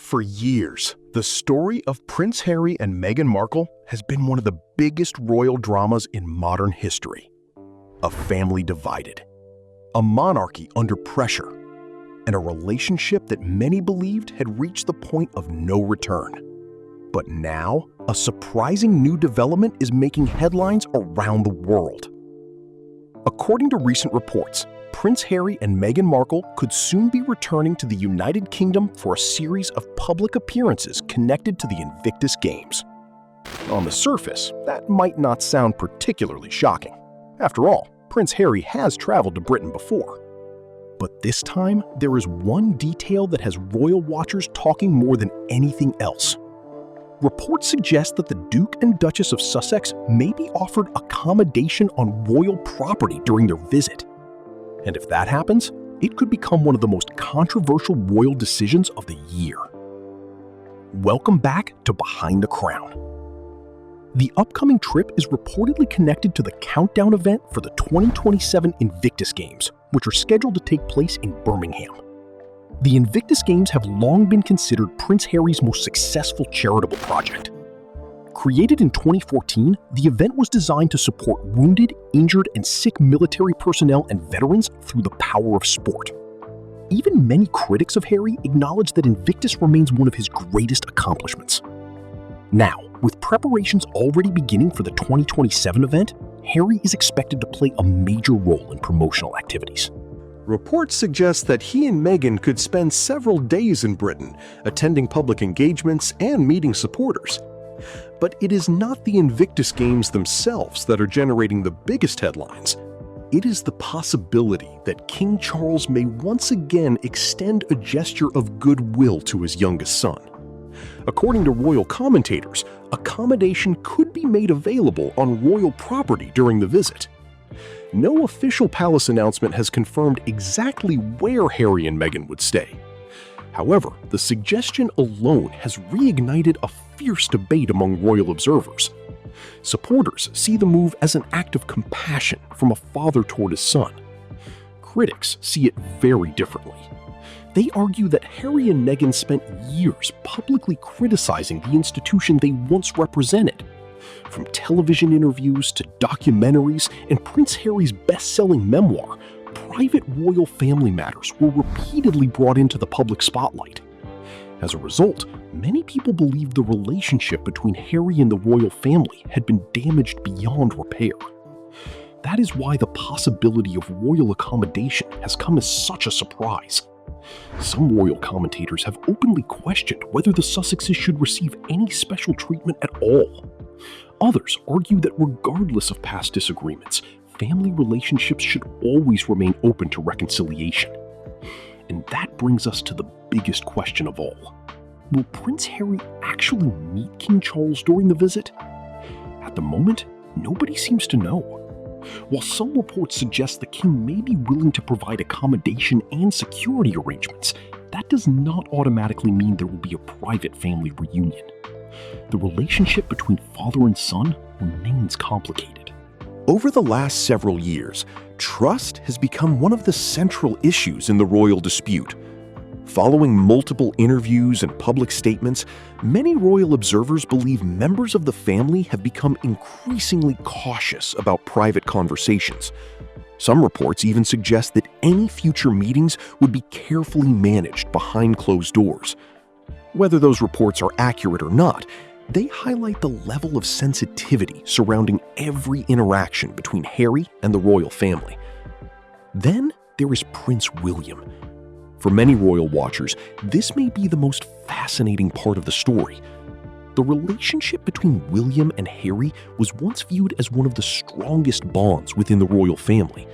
For years, the story of Prince Harry and Meghan Markle has been one of the biggest royal dramas in modern history. A family divided, a monarchy under pressure, and a relationship that many believed had reached the point of no return. But now, a surprising new development is making headlines around the world. According to recent reports, Prince Harry and Meghan Markle could soon be returning to the United Kingdom for a series of public appearances connected to the Invictus Games. On the surface, that might not sound particularly shocking. After all, Prince Harry has traveled to Britain before. But this time, there is one detail that has royal watchers talking more than anything else. Reports suggest that the Duke and Duchess of Sussex may be offered accommodation on royal property during their visit. And if that happens, it could become one of the most controversial royal decisions of the year. Welcome back to Behind the Crown. The upcoming trip is reportedly connected to the countdown event for the 2027 Invictus Games, which are scheduled to take place in Birmingham. The Invictus Games have long been considered Prince Harry's most successful charitable project. Created in 2014, the event was designed to support wounded, injured, and sick military personnel and veterans through the power of sport. Even many critics of Harry acknowledge that Invictus remains one of his greatest accomplishments. Now, with preparations already beginning for the 2027 event, Harry is expected to play a major role in promotional activities. Reports suggest that he and Meghan could spend several days in Britain, attending public engagements and meeting supporters. But it is not the Invictus Games themselves that are generating the biggest headlines. It is the possibility that King Charles may once again extend a gesture of goodwill to his youngest son. According to royal commentators, accommodation could be made available on royal property during the visit. No official palace announcement has confirmed exactly where Harry and Meghan would stay. However, the suggestion alone has reignited a fierce debate among royal observers. Supporters see the move as an act of compassion from a father toward his son. Critics see it very differently. They argue that Harry and Meghan spent years publicly criticizing the institution they once represented. From television interviews to documentaries and Prince Harry's best-selling memoir, private royal family matters were repeatedly brought into the public spotlight. As a result, many people believed the relationship between Harry and the royal family had been damaged beyond repair. That is why the possibility of royal accommodation has come as such a surprise. Some royal commentators have openly questioned whether the Sussexes should receive any special treatment at all. Others argue that regardless of past disagreements, family relationships should always remain open to reconciliation. And that brings us to the biggest question of all. Will Prince Harry actually meet King Charles during the visit? At the moment, nobody seems to know. While some reports suggest the king may be willing to provide accommodation and security arrangements, that does not automatically mean there will be a private family reunion. The relationship between father and son remains complicated. Over the last several years, trust has become one of the central issues in the royal dispute. Following multiple interviews and public statements, many royal observers believe members of the family have become increasingly cautious about private conversations. Some reports even suggest that any future meetings would be carefully managed behind closed doors. Whether those reports are accurate or not, they highlight the level of sensitivity surrounding every interaction between Harry and the royal family. Then there is Prince William. For many royal watchers, this may be the most fascinating part of the story. The relationship between William and Harry was once viewed as one of the strongest bonds within the royal family.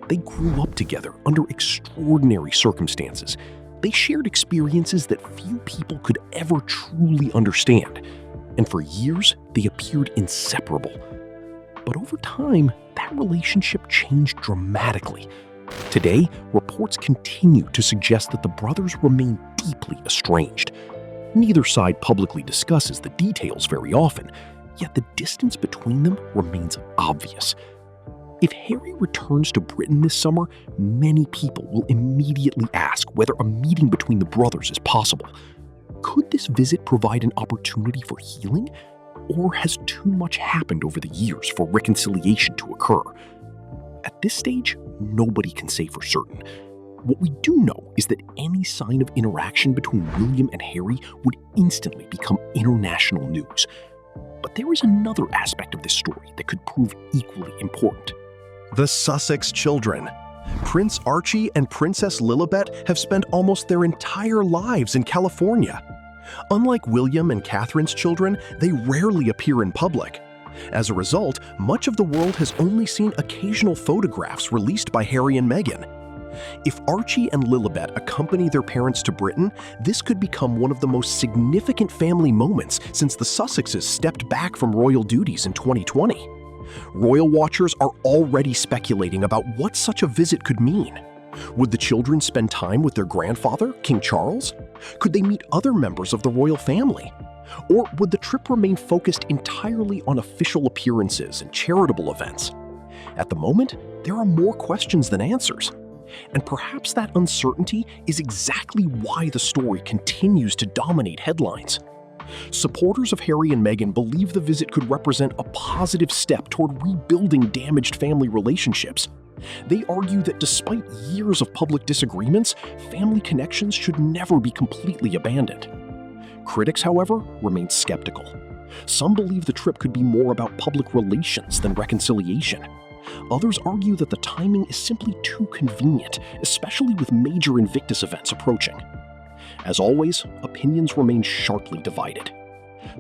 They grew up together under extraordinary circumstances. They shared experiences that few people could ever truly understand. And for years, they appeared inseparable. But over time, that relationship changed dramatically. Today, reports continue to suggest that the brothers remain deeply estranged. Neither side publicly discusses the details very often, yet the distance between them remains obvious. If Harry returns to Britain this summer, many people will immediately ask whether a meeting between the brothers is possible. Could Could this visit provide an opportunity for healing? Or has too much happened over the years for reconciliation to occur? At this stage, nobody can say for certain. What we do know is that any sign of interaction between William and Harry would instantly become international news. But there is another aspect of this story that could prove equally important. The Sussex children. Prince Archie and Princess Lilibet have spent almost their entire lives in California. Unlike William and Catherine's children, they rarely appear in public. As a result, much of the world has only seen occasional photographs released by Harry and Meghan. If Archie and Lilibet accompany their parents to Britain, this could become one of the most significant family moments since the Sussexes stepped back from royal duties in 2020. Royal watchers are already speculating about what such a visit could mean. Would the children spend time with their grandfather, King Charles? Could they meet other members of the royal family? Or would the trip remain focused entirely on official appearances and charitable events? At the moment, there are more questions than answers. And perhaps that uncertainty is exactly why the story continues to dominate headlines. Supporters of Harry and Meghan believe the visit could represent a positive step toward rebuilding damaged family relationships. They argue that despite years of public disagreements, family connections should never be completely abandoned. Critics, however, remain skeptical. Some believe the trip could be more about public relations than reconciliation. Others argue that the timing is simply too convenient, especially with major Invictus events approaching. As always, opinions remain sharply divided.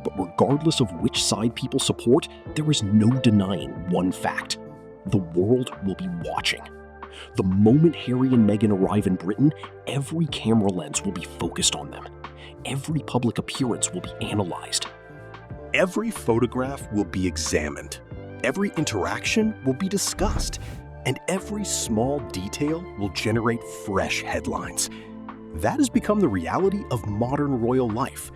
But regardless of which side people support, there is no denying one fact. The world will be watching. The moment Harry and Meghan arrive in Britain, every camera lens will be focused on them. Every public appearance will be analyzed. Every photograph will be examined. Every interaction will be discussed. And every small detail will generate fresh headlines. That has become the reality of modern royal life.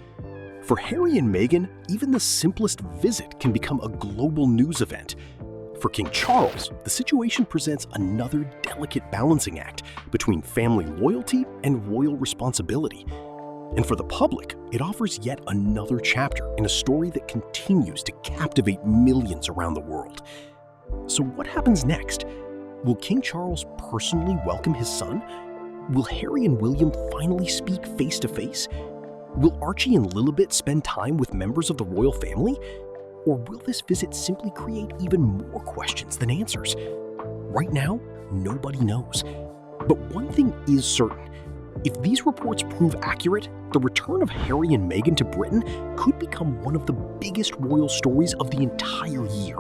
For Harry and Meghan, even the simplest visit can become a global news event. For King Charles, the situation presents another delicate balancing act between family loyalty and royal responsibility. And for the public, it offers yet another chapter in a story that continues to captivate millions around the world. So what happens next? Will King Charles personally welcome his son? Will Harry and William finally speak face to face? Will Archie and Lilibet spend time with members of the royal family? Or will this visit simply create even more questions than answers? Right now, nobody knows. But one thing is certain. If these reports prove accurate, the return of Harry and Meghan to Britain could become one of the biggest royal stories of the entire year.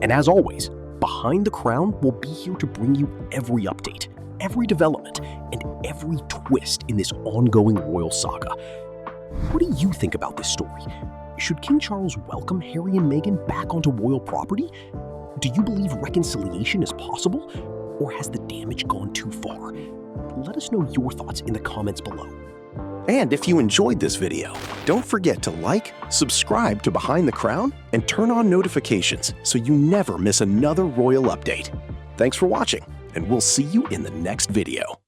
And as always, Behind the Crown will be here to bring you every update, every development, and every twist in this ongoing royal saga. What do you think about this story? Should King Charles welcome Harry and Meghan back onto royal property? Do you believe reconciliation is possible? Or has the damage gone too far? Let us know your thoughts in the comments below. And if you enjoyed this video, don't forget to like, subscribe to Behind the Crown, and turn on notifications so you never miss another royal update. Thanks for watching, and we'll see you in the next video.